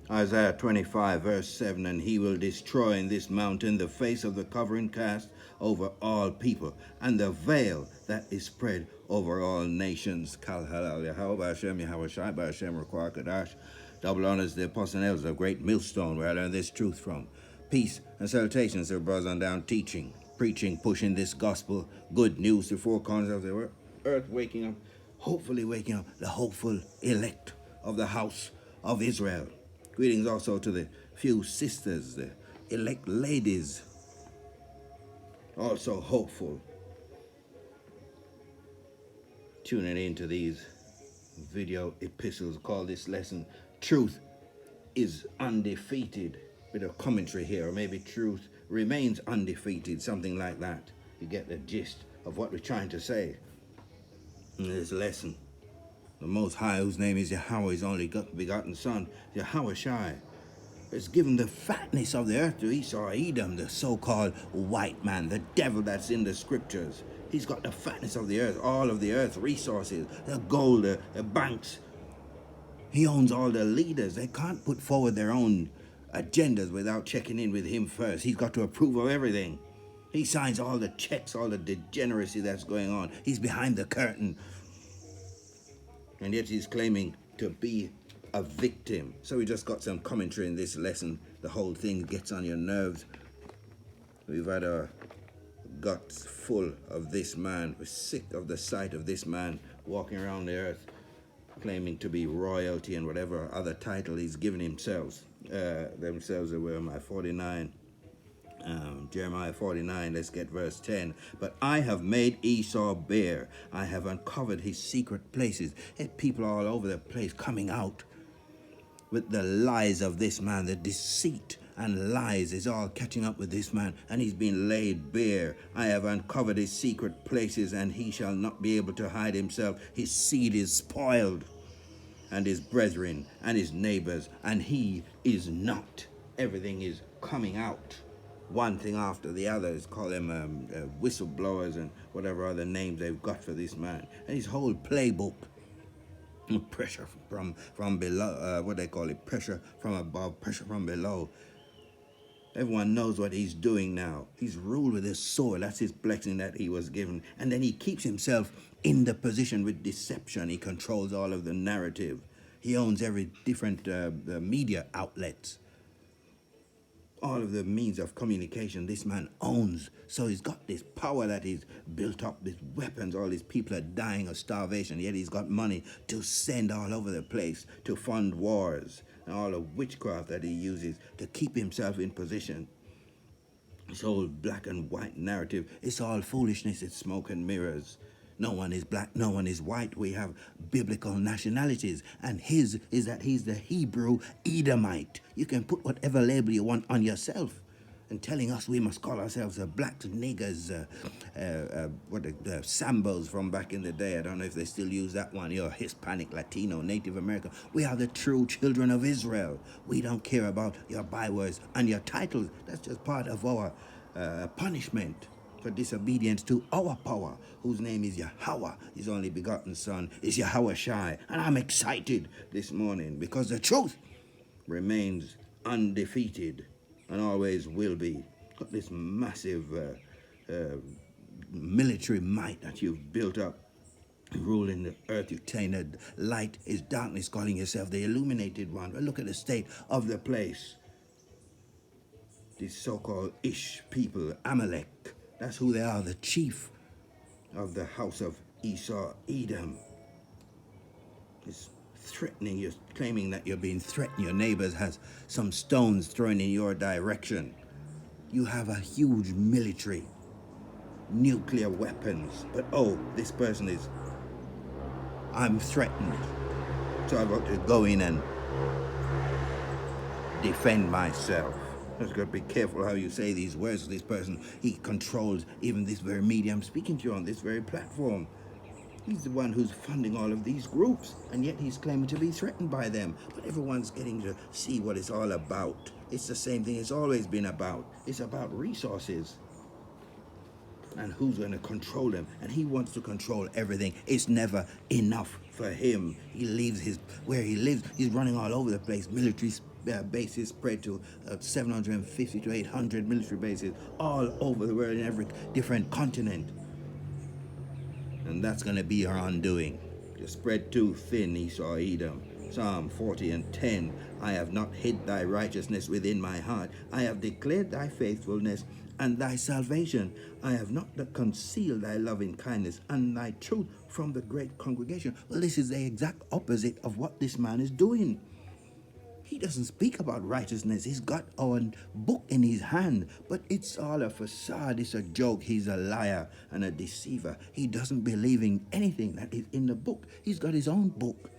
Isaiah 25, verse 7, and he will destroy in this mountain the face of the covering cast over all people, and the veil that is spread over all nations. Kal halal Yahweh Hashem Yahweh Shai Hashem Rakwa Kadash. Double honors the apostle and elders of great millstone where I learned this truth from. Peace and salutations to brothers on down teaching, preaching, pushing this gospel, good news to four corners of the earth, waking up, hopefully waking up the hopeful elect of the house of Israel. Greetings also to the few sisters, the elect ladies, also hopeful, tuning into these video epistles. Call this lesson Truth is Undefeated, with a commentary here, or maybe Truth Remains Undefeated, something like that. You get the gist of what we're trying to say in this lesson. The Most High, whose name is Yahweh, his only begotten Son, Yahweh Shai, has given the fatness of the earth to Esau, Edom, the so-called white man, the devil that's in the scriptures. He's got the fatness of the earth, all of the earth resources, the gold, the banks. He owns all the leaders. They can't put forward their own agendas without checking in with him first. He's got to approve of everything. He signs all the checks, all the degeneracy that's going on. He's behind the curtain. And yet he's claiming to be a victim. So we just got some commentary in this lesson. The whole thing gets on your nerves. We've had our guts full of this man. We're sick of the sight of this man walking around the earth, claiming to be royalty and whatever other title he's given himself. Themselves were my 49. Jeremiah 49, let's get verse 10. But I have made Esau bare. I have uncovered his secret places. There's people all over the place coming out with the lies of this man. The deceit and lies is all catching up with this man, and he's been laid bare. I have uncovered his secret places, and he shall not be able to hide himself. His seed is spoiled, and his brethren and his neighbors, and he is not. Everything is coming out. One thing after the other. Is call them whistleblowers and whatever other names they've got for this man. And his whole playbook, pressure from below, what they call it, pressure from above, pressure from below. Everyone knows what he's doing now. He's ruled with his sword. That's his blessing that he was given. And then he keeps himself in the position with deception. He controls all of the narrative. He owns every different media outlets. All of the means of communication this man owns. So he's got this power that he's built up, these weapons. All these people are dying of starvation, yet he's got money to send all over the place to fund wars, and all the witchcraft that he uses to keep himself in position. This whole black and white narrative, it's all foolishness. It's smoke and mirrors. No one is black, no one is white. We have biblical nationalities, and his is that he's the Hebrew Edomite. You can put whatever label you want on yourself, and telling us we must call ourselves the blacks, niggers, the Sambos from back in the day. I don't know if they still use that one. You're Hispanic, Latino, Native American. We are the true children of Israel. We don't care about your bywords and your titles. That's just part of our punishment for disobedience to our power, whose name is Yahweh. His only begotten Son is Yahweh Shai. And I'm excited this morning because the truth remains undefeated and always will be. Got this massive military might that you've built up, ruling the earth. You've tainted light is darkness, calling yourself the illuminated one. But look at the state of the place. These so-called Ish people, Amalek, that's who they are, the chief of the house of Esau, Edom. It's threatening, you're claiming that you're being threatened. Your neighbors has some stones thrown in your direction. You have a huge military, nuclear weapons, but this person is, I'm threatened. So I've got to go in and defend myself. Just got to be careful how you say these words to this person. He controls even this very media I'm speaking to you on, this very platform. He's the one who's funding all of these groups, and yet he's claiming to be threatened by them. But everyone's getting to see what it's all about. It's the same thing it's always been about. It's about resources and who's going to control them. And he wants to control everything. It's never enough for him. He leaves where he lives. He's running all over the place. Military bases spread to 750 to 800 military bases all over the world in every different continent. And that's going to be our undoing. You spread too thin, Esau Edom. Psalm 40 and 10. I have not hid thy righteousness within my heart. I have declared thy faithfulness and thy salvation. I have not concealed thy loving kindness and thy truth from the great congregation. Well, this is the exact opposite of what this man is doing. He doesn't speak about righteousness. He's got our book in his hand, but it's all a facade. It's a joke. He's a liar and a deceiver. He doesn't believe in anything that is in the book. He's got his own book.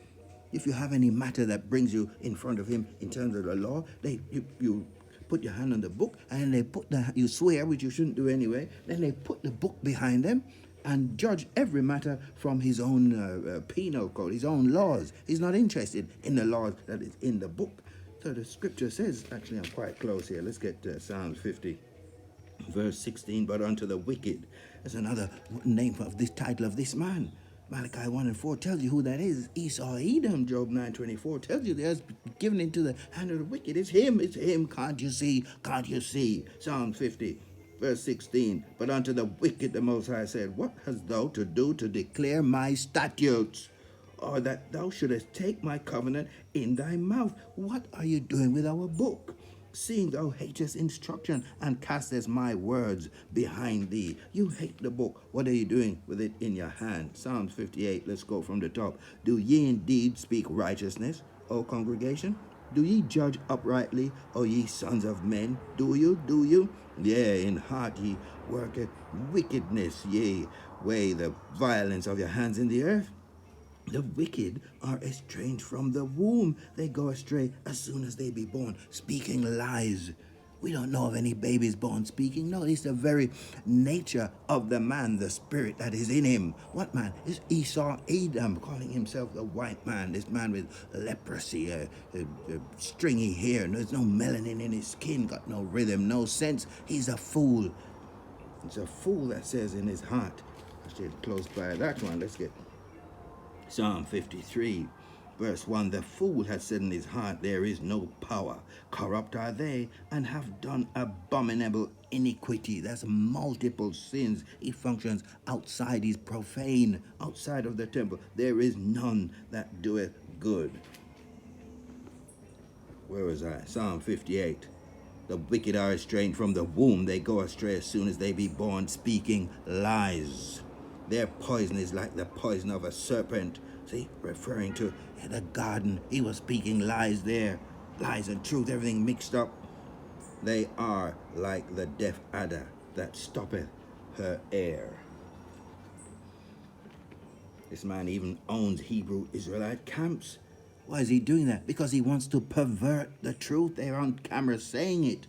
If you have any matter that brings you in front of him in terms of the law, you put your hand on the book, and you swear, which you shouldn't do anyway. Then they put the book behind them and judge every matter from his own penal code, his own laws. He's not interested in the laws that is in the book. So the scripture says, actually I'm quite close here. Let's get Psalms 50, verse 16. But unto the wicked, there's another name of this title of this man. Malachi 1 and 4 tells you who that is. Esau Edom. Job 9:24 tells you there's given into the hand of the wicked. It's him. Can't you see? Can't you see? Psalm 50, verse 16. But unto the wicked the Most High said, what hast thou to do to declare my statutes? Or that thou shouldest take my covenant in thy mouth? What are you doing with our book? Seeing thou hatest instruction and castest my words behind thee. You hate the book. What are you doing with it in your hand? Psalms 58, let's go from the top. Do ye indeed speak righteousness, O congregation? Do ye judge uprightly, O ye sons of men? Do you? Do you? Yea, in heart ye worketh wickedness. Yea, weigh the violence of your hands in the earth. The wicked are estranged from the womb. They go astray as soon as they be born, speaking lies. We don't know of any babies born speaking. No, it's the very nature of the man, the spirit that is in him. What man? It's Esau Edom, calling himself the white man. This man with leprosy, stringy hair. There's no melanin in his skin, got no rhythm, no sense. He's a fool. It's a fool that says in his heart. Actually, close by that one. Let's get Psalm 53, verse 1. The fool has said in his heart, there is no power. Corrupt are they, and have done abominable iniquity. That's multiple sins. He functions outside. He's profane, outside of the temple. There is none that doeth good. Where was I? Psalm 58. The wicked are estranged from the womb. They go astray as soon as they be born, speaking lies. Their poison is like the poison of a serpent. See, referring to the garden. He was speaking lies there. Lies and truth, everything mixed up. They are like the deaf adder that stoppeth her air. This man even owns Hebrew Israelite camps. Why is he doing that? Because he wants to pervert the truth. They're on camera saying it.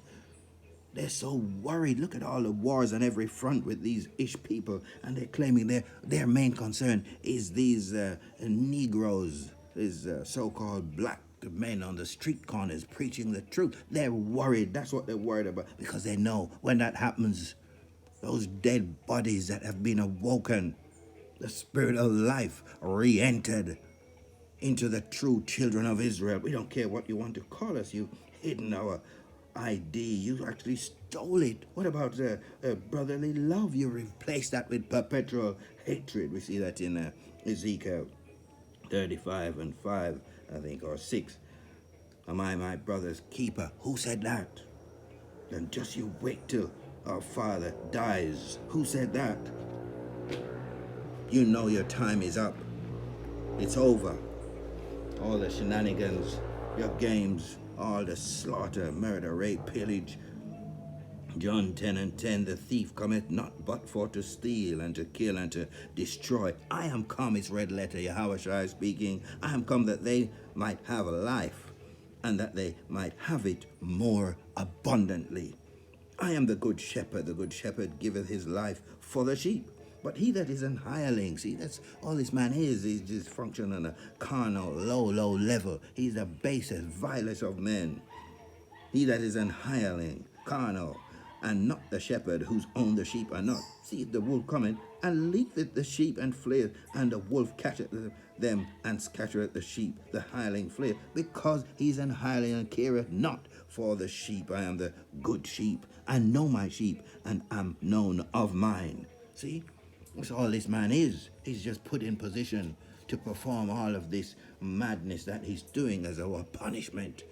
They're so worried. Look at all the wars on every front with these Ish people, and they're claiming their main concern is these Negroes, these so-called black men on the street corners preaching the truth. They're worried. That's what they're worried about, because they know when that happens, those dead bodies that have been awoken, the spirit of life re-entered into the true children of Israel. We don't care what you want to call us. You've hidden our ID. You actually stole it. What about brotherly love? You replaced that with perpetual hatred. We see that in Ezekiel 35 and 5, I think, or 6. Am I my brother's keeper? Who said that? Then just you wait till our father dies. Who said that? You know your time is up. It's over. All the shenanigans, your games, all the slaughter, murder, rape, pillage. John 10 and 10, the thief cometh not but for to steal and to kill and to destroy. I am come, it's red letter, Yahushua speaking. I am come that they might have a life, and that they might have it more abundantly. I am the good shepherd giveth his life for the sheep. But he that is an hireling, see, that's all this man is. He's just functioning on a carnal, low level. He's the basest, vilest of men. He that is an hireling, carnal, and not the shepherd whose own the sheep are not. See the wolf coming, and leaveth the sheep and fleeth, and the wolf catcheth them and scattereth the sheep. The hireling fleeth, because he's an hireling and careth not for the sheep. I am the good sheep, and know my sheep, and am known of mine. See, that's all this man is. He's just put in position to perform all of this madness that he's doing as our punishment.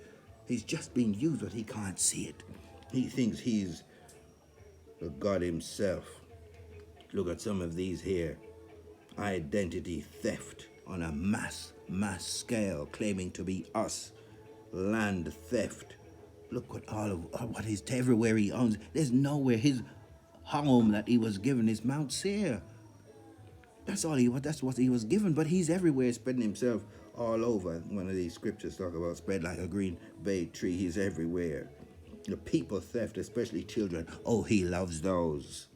He's just being used, but he can't see it. He thinks he's the God himself. Look at some of these here. Identity theft on a mass scale, claiming to be us. Land theft. Look what all of what is everywhere he owns. There's nowhere his home that he was given is Mount Seir. That's all he was. That's what he was given. But he's everywhere, spreading himself all over. One of these scriptures talk about spread like a green bay tree. He's everywhere. The people theft, especially children. Oh, he loves those.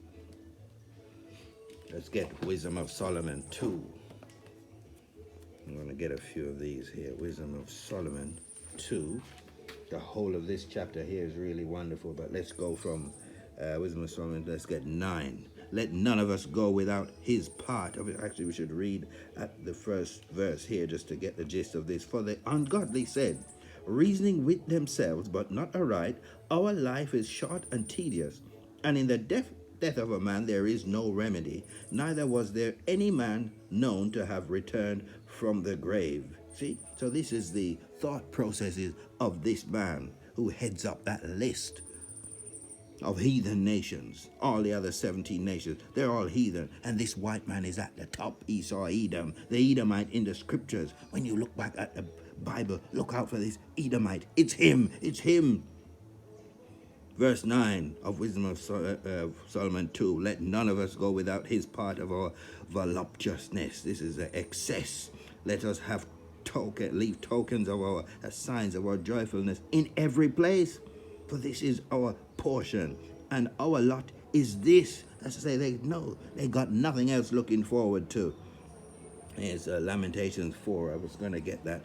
Let's get Wisdom of Solomon 2. I'm going to get a few of these here. Wisdom of Solomon 2. The whole of this chapter here is really wonderful, but let's go from Wisdom of Solomon. Let's get 9. Let none of us go without his part of it. Actually, we should read at the first verse here just to get the gist of this. For the ungodly said, reasoning with themselves, but not aright, our life is short and tedious, and in the death of a man there is no remedy, neither was there any man known to have returned from the grave. See, so this is the thought processes of this man who heads up that list of heathen nations. All the other 17 nations, they're all heathen, and this white man is at the top. Esau, Edom, the Edomite in the scriptures. When you look back at the Bible, look out for this Edomite. It's him. Verse 9 of Wisdom of Solomon 2. Let none of us go without his part of our voluptuousness. This is the excess. Let us have leave tokens of our signs of our joyfulness in every place. For this is our portion, and our lot is this. That's to say, they got nothing else looking forward to. Here's Lamentations 4. I was going to get that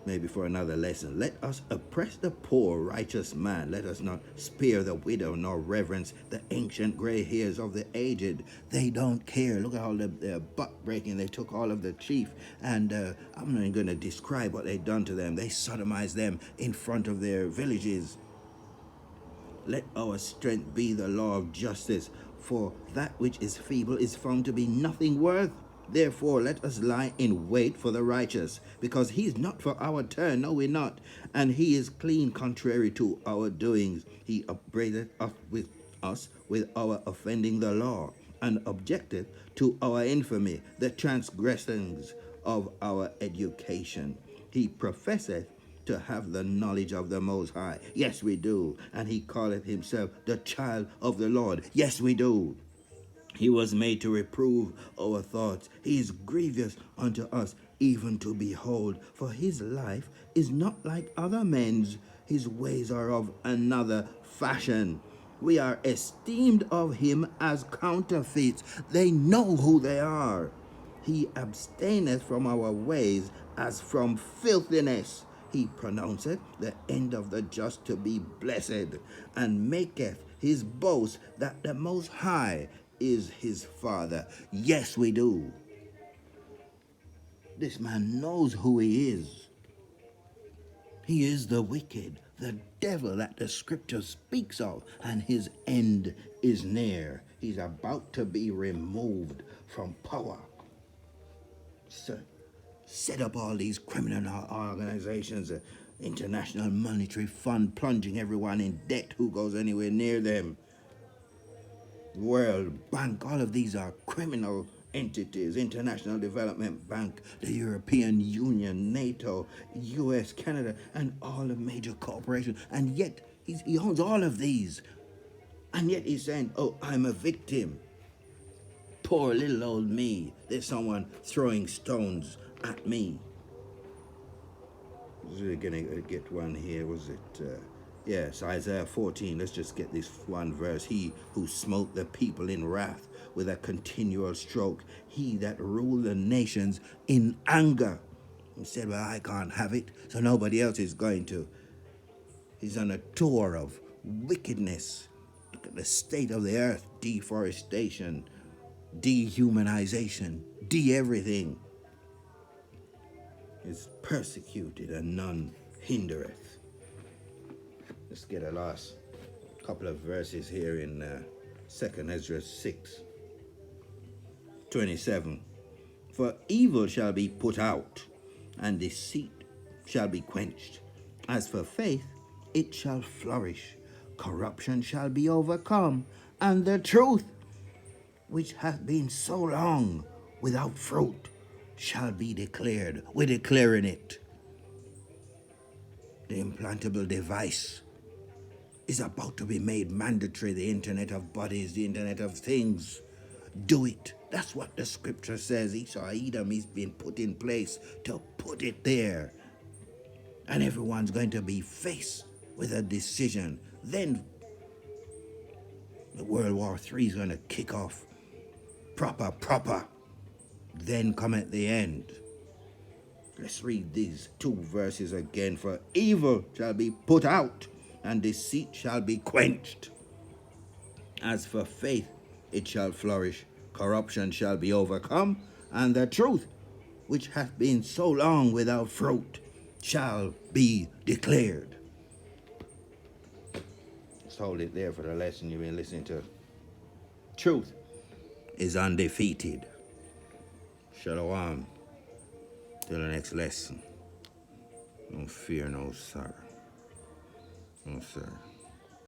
maybe for another lesson. Let us oppress the poor righteous man. Let us not spare the widow, nor reverence the ancient gray hairs of the aged. They don't care. Look at all the butt breaking. They took all of the chief, and I'm not even going to describe what they done to them. They sodomized them in front of their villages. Let our strength be the law of justice, for that which is feeble is found to be nothing worth. Therefore, let us lie in wait for the righteous, because he is not for our turn, no, we're not, and he is clean contrary to our doings. He upbraideth us with our offending the law, and objecteth to our infamy, the transgressions of our education. He professeth to have the knowledge of the Most High. Yes, we do. And he calleth himself the child of the Lord. Yes, we do. He was made to reprove our thoughts. He is grievous unto us, even to behold. For his life is not like other men's. His ways are of another fashion. We are esteemed of him as counterfeits. They know who they are. He abstaineth from our ways as from filthiness. He pronounceth the end of the just to be blessed, and maketh his boast that the Most High is his Father. Yes, we do. This man knows who he is. He is the wicked, the devil that the scripture speaks of, and his end is near. He's about to be removed from power. So, set up all these criminal organizations, International Monetary Fund plunging everyone in debt who goes anywhere near them. World Bank, all of these are criminal entities. International Development Bank, the European Union, NATO, US, Canada, and all the major corporations. And yet, he owns all of these. And yet he's saying, oh, I'm a victim. Poor little old me. There's someone throwing stones at me. We're going to get one here. Was it? Yes, Isaiah 14. Let's just get this one verse. He who smote the people in wrath with a continual stroke. He that ruled the nations in anger. He said, well, I can't have it, so nobody else is going to. He's on a tour of wickedness. Look at the state of the earth, deforestation, dehumanization, de-everything. Is persecuted and none hindereth. Let's get a last couple of verses here in 2nd Ezra 6:27. For evil shall be put out, and deceit shall be quenched. As for faith, it shall flourish. Corruption shall be overcome, and the truth, which hath been so long without fruit, shall be declared. We're declaring it. The implantable device is about to be made mandatory. The Internet of Bodies, the Internet of Things. Do it. That's what the scripture says. Esau Edom is being put in place to put it there. And everyone's going to be faced with a decision. Then the World War III is going to kick off. Proper. Then come at the end. Let's read these two verses again. For evil shall be put out, and deceit shall be quenched. As for faith, it shall flourish. Corruption shall be overcome, and the truth, which hath been so long without fruit, shall be declared. Let's hold it there for the lesson you've been listening to. Truth is undefeated. Shalom. Till the next lesson. No fear, no sorrow. No, sir.